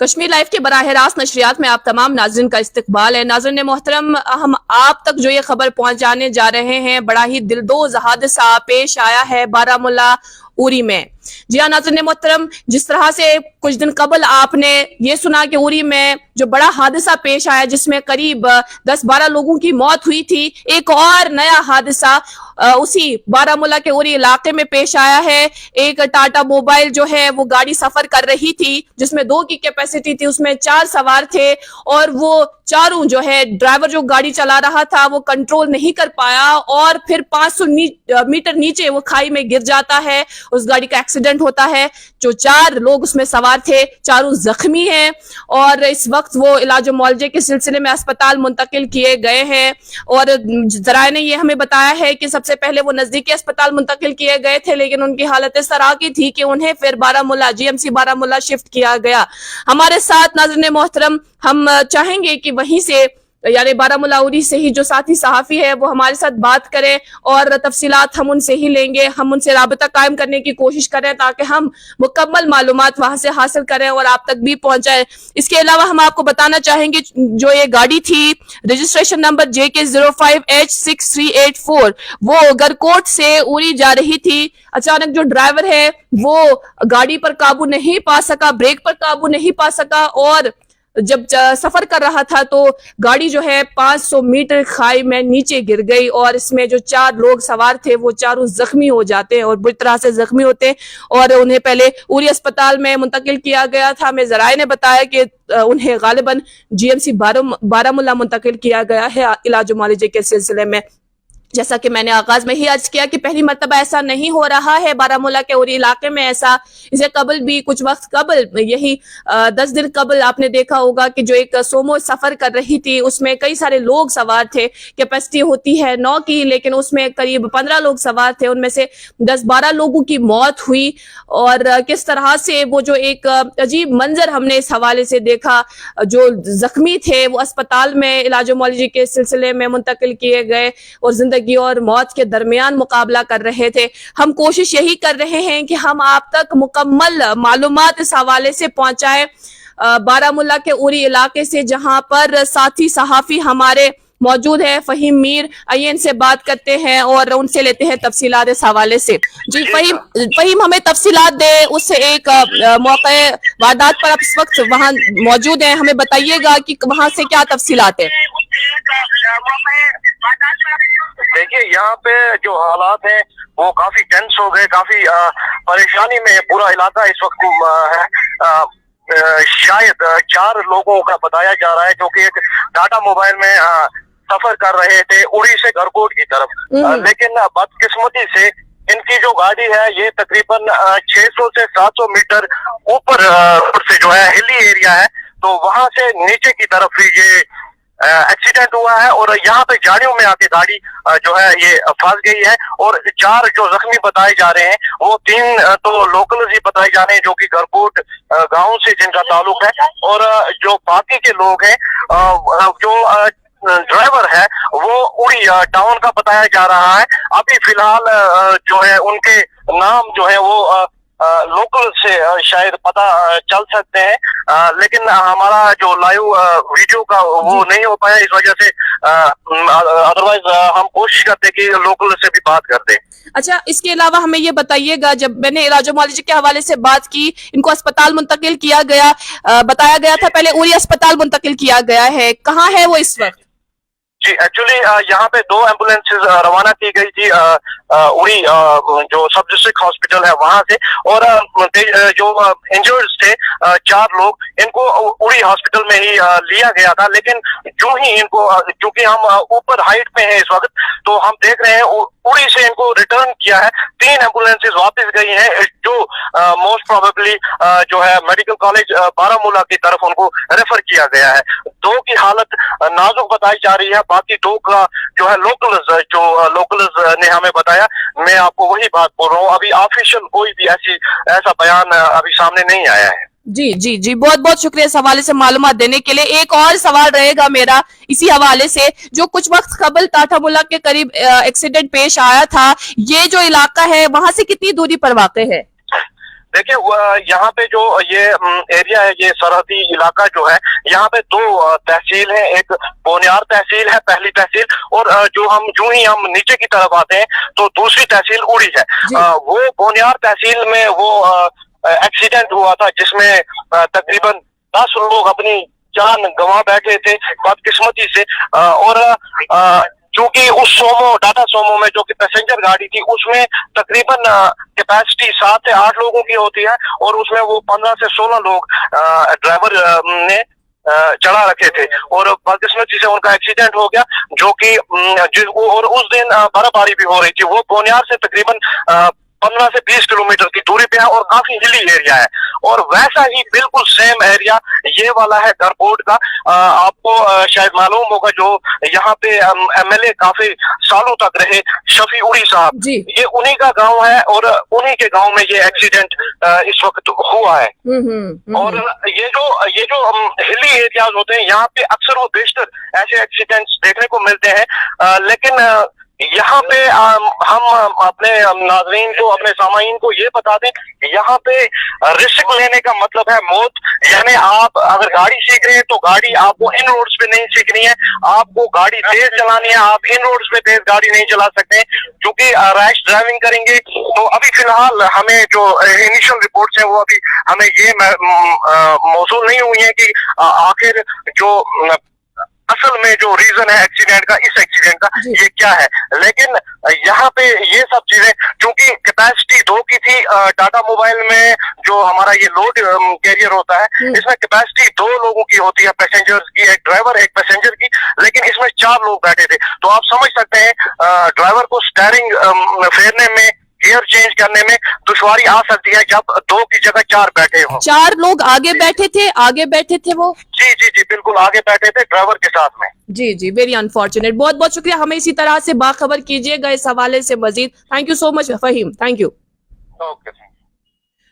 Kashmir live के बराह रास्त नशरियात में आप तमाम नाज़रीन का इस्तकबाल है। नाज़रीन मोहतरम, हम आप तक जो ये खबर पहुंचाने जा रहे हैं, बड़ा ही दिलदोज़ हादसा पेश आया है बारामूला उरी में। जी हाँ नाज़रीन मोहतरम, जिस तरह से कुछ दिन कबल आपने ये सुना कि उरी में जो बड़ा हादसा पेश आया जिसमें करीब 10-12 लोगों की मौत हुई थी, एक और नया हादसा उसी बारामूला के उरी इलाके में पेश आया है। एक टाटा मोबाइल जो है वो गाड़ी सफर कर रही थी जिसमें 2 की कैपेसिटी थी, उसमें 4 सवार थे और वो चारों जो है ड्राइवर जो गाड़ी चला रहा था वो कंट्रोल नहीं कर पाया और फिर 500 मीटर नीचे वो खाई में गिर जाता है। उस गाड़ी का एक्सीडेंट होता है। जो 4 लोग उसमें सवार थे चारों जख्मी हैं और इस वक्त वो इलाज मुआवजे के सिलसिले में अस्पताल मुंतकिल किए गए हैं। और जराये ने ये हमें बताया है कि सबसे पहले वो नजदीकी अस्पताल मुंतकिल किए गए थे, लेकिन उनकी हालत इस तरह की थी कि उन्हें फिर बारामूला जीएमसी बारामूला शिफ्ट किया गया। हमारे साथ नाज़रीन मोहतरम, हम चाहेंगे कि वहीं से यानी बारामूला उरी से ही जो साथी सहाफी है वो हमारे साथ बात करें और तफसीलात हम उनसे ही लेंगे। हम उनसे राबता कायम करने की कोशिश करें ताकि हम मुकम्मल मालूमात वहां से हासिल करें और आप तक भी पहुंचाएं। इसके अलावा हम आपको बताना चाहेंगे जो ये गाड़ी थी रजिस्ट्रेशन नंबर JK05H6384 वो गरकोट से उरी जा रही थी। अचानक जो ड्राइवर है वो गाड़ी पर काबू नहीं पा सका, ब्रेक पर काबू नहीं पा सका और जब सफर कर रहा था तो गाड़ी जो है 500 मीटर खाई में नीचे गिर गई और इसमें जो 4 लोग सवार थे वो चारों जख्मी हो जाते हैं और बुरी तरह से जख्मी होते हैं और उन्हें पहले उरी अस्पताल में मुंतकिल किया गया था। हमें जराये ने बताया कि उन्हें गालिबन जीएमसी बारामूला मुंतकिल किया गया है इलाज मुआवजे के सिलसिले में। जैसा कि मैंने आगाज में ही अर्ज किया कि पहली मर्तबा ऐसा नहीं हो रहा है बारामूला के उरी इलाके में। ऐसा इसे कबल भी कुछ वक्त कबल यही 10 दिन कबल आपने देखा होगा कि जो एक सोमो सफर कर रही थी उसमें कई सारे लोग सवार थे। कैपेसिटी होती है 9 की, लेकिन उसमें करीब 15 लोग सवार थे, उनमें से 10-12 लोगों की मौत हुई। और किस तरह से वो जो एक अजीब मंजर हमने इस हवाले से देखा, जो जख्मी थे वो अस्पताल में इलाज मुआवजे के सिलसिले में मुंतकिल किए गए और जिंदगी और मौत के दरमियान मुकाबला कर रहे थे। हम कोशिश यही कर रहे हैं कि हम आप तक मुकम्मल मालूमात इस हवाले से पहुंचाएं बारामूला के उरी इलाके से, जहां पर साथी सहाफी हमारे मौजूद है। फहीम मीर, आइए इनसे बात करते हैं और उनसे लेते हैं तफसीलात इस हवाले से। जी फहीम हमें तफसीलात दे उससे एक मौके वारदात पर आप इस वक्त वहां मौजूद हैं, हमें बताइएगा कि वहां से क्या तफसीलात है। देखिए यहाँ पे जो हालात हैं वो काफी टेंस हो गए, काफी परेशानी में पूरा इलाका इस वक्त है। शायद 4 लोगों का बताया जा रहा है जो कि एक टाटा मोबाइल में सफर कर रहे थे उड़ी से गरकोट की तरफ, लेकिन बदकिस्मती से इनकी जो गाड़ी है ये तकरीबन 600 से 700 मीटर ऊपर से जो है हिली एरिया है, तो वहां से नीचे की तरफ ही ये एक्सीडेंट हुआ है और यहाँ पे झाड़ियों में आके गाड़ी जो है ये फंस गई है। और 4 जो जख्मी बताए जा रहे हैं वो 3 तो लोकल ही बताए जा रहे हैं जो कि गरकोट गांव से जिनका ताल्लुक है, और जो बाकी के लोग हैं जो ड्राइवर है वो उड़ी टाउन का बताया जा रहा है। अभी फिलहाल जो है उनके नाम जो है वो लोकल से शायद पता चल सकते हैं, लेकिन हमारा जो लाइव वीडियो का वो नहीं हो पाया, इस वजह से अदरवाइज हम कोशिश करते कि लोकल से भी बात करते। अच्छा, इसके अलावा हमें ये बताइएगा, जब मैंने इलाज मुआवजे के हवाले से बात की, इनको अस्पताल मुंतकिल किया गया, बताया गया था पहले उरी अस्पताल मुंतकिल किया गया है, कहाँ है वो इस वक्त? जी एक्चुअली यहाँ पे 2 एम्बुलेंसेज रवाना की गई थी उड़ी जो सब डिस्ट्रिक्ट हॉस्पिटल है वहां से, और जो इंजर्ड थे 4 लोग, इनको उड़ी हॉस्पिटल में ही लिया गया था। लेकिन जो ही इनको, चूंकि हम ऊपर हाइट पे हैं इस वक्त, तो हम देख रहे हैं उड़ी से इनको रिटर्न किया है। 3 एम्बुलेंसेज वापस गई हैं जो मोस्ट प्रोबेबली जो है मेडिकल कॉलेज बारामूला की तरफ उनको रेफर किया गया है। 2 की हालत नाजुक बताई जा रही है, बाकी 2 का जो है लोकल्स ने हमें बताया। मैं आपको वही बात बोल रहा हूँ, अभी ऑफिशियल कोई भी ऐसा बयान अभी सामने नहीं आया है। जी जी जी, बहुत बहुत शुक्रिया इस हवाले से मालूमात देने के लिए। एक और सवाल रहेगा मेरा इसी हवाले से, जो कुछ वक्त कबल टाटामुल्ला के करीब एक्सीडेंट पेश आया था, ये जो इलाका है वहां से कितनी दूरी पर वाक़ है? देखिए यहाँ पे जो ये एरिया है, ये सरहदी इलाका जो है, यहाँ पे दो तहसील है, एक बोनियार तहसील है, पहली तहसील, और जो ही हम नीचे की तरफ आते हैं तो दूसरी तहसील उड़ी है। वो बोनियार तहसील में वो एक्सीडेंट हुआ था जिसमें तकरीबन 10 लोग अपनी जान गंवा बैठे थे बदकिस्मती से। और चूंकि उस टाटा सोमो में जो कि पैसेंजर गाड़ी थी, उसमें तकरीबन कैपेसिटी 7 से 8 लोगों की होती है, और उसमें वो 15 से 16 लोग ड्राइवर ने चढ़ा रखे थे, और बदकिस्मती से उनका एक्सीडेंट हो गया, जो कि और उस दिन बर्फबारी भी हो रही थी। वो बोनियार से तकरीबन 15 से 20 किलोमीटर की दूरी पे है और काफी हिली एरिया है। और वैसा ही बिल्कुल सेम एरिया ये वाला है गरकोट का। आपको शायद मालूम होगा, जो यहाँ पे एमएलए काफी सालों तक रहे, शफी उड़ी साहब, ये उन्हीं का गांव है, और उन्हीं के गांव में ये एक्सीडेंट इस वक्त हुआ है। और ये जो हिली एरियाज होते हैं, यहाँ पे अक्सर वो बेशतर ऐसे एक्सीडेंट्स देखने को मिलते हैं। लेकिन यहाँ पे हम अपने नाज़रीन को, अपने सामाईन को ये बता दें, यहाँ पे रिस्क लेने का मतलब है मौत। यानी आप अगर गाड़ी सीख रहे हैं तो गाड़ी आपको इन रोड्स पे नहीं सीखनी है, आपको गाड़ी तेज चलानी है। आप इन रोड्स पे तेज गाड़ी नहीं चला सकते, क्योंकि रैश ड्राइविंग करेंगे तो अभी फिलहाल हमें जो इनिशियल रिपोर्ट्स हैं वो अभी हमें ये मौसूल नहीं हुई है कि आखिर जो असल में जो रीजन है एक्सीडेंट का, इस एक्सीडेंट का ये क्या है। लेकिन यहाँ पे ये सब चीजें, क्योंकि कैपेसिटी 2 की थी टाटा मोबाइल में, जो हमारा ये लोड कैरियर होता है, इसमें कैपेसिटी 2 लोगों की होती है, पैसेंजर्स की, एक ड्राइवर एक पैसेंजर की, लेकिन इसमें 4 लोग बैठे थे। तो आप समझ सकते हैं ड्राइवर को स्टीयरिंग फेरने में, गियर चेंज करने में दुश्वारी आ सकती है जब 2 की जगह 4 बैठे हों। 4 लोग आगे बैठे थे वो? जी बिल्कुल आगे बैठे थे ड्राइवर के साथ में। जी वेरी अनफॉर्चुनेट। बहुत बहुत शुक्रिया, हमें इसी तरह से बाखबर कीजिएगा इस हवाले से Majid. Thank you so much Fahim, thank you. Okay.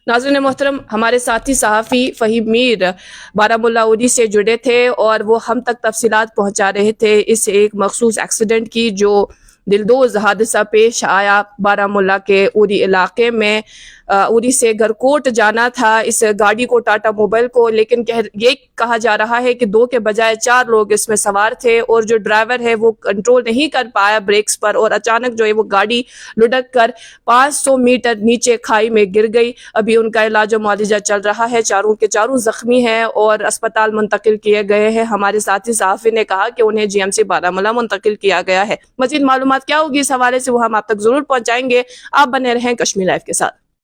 नाज़रीन मोहतरम, हमारे साथी सहाफ़ी फ़हीम मीर बारामुल्ला उड़ी से जुड़े थे, और वो हम तक तफसीलात पहुँचा रहे थे इस एक मखसूस एक्सीडेंट की जो दिलदोज़ हादसा पेश आया बारामुल्ला के उरी इलाके में। उरी से गरकोट जाना था इस गाड़ी को, टाटा मोबाइल को, लेकिन ये कहा जा रहा है कि 2 के बजाय 4 लोग इसमें सवार थे, और जो ड्राइवर है वो कंट्रोल नहीं कर पाया ब्रेक्स पर, और अचानक जो है वो गाड़ी लुढ़क कर 500 मीटर नीचे खाई में गिर गई। अभी उनका इलाज और मुआवजा चल रहा है, चारों के चारों जख्मी हैं और अस्पताल मुंतकिल किए गए हैं। हमारे साथी सहाफ़ी ने कहा कि उन्हें GMC बारामुल्ला मुंतकिल किया गया है। मज़ीद मालूमात क्या होगी इस हवाले से वो हम आप तक जरूर पहुँचाएंगे। आप बने रहें कश्मीर लाइव के साथ।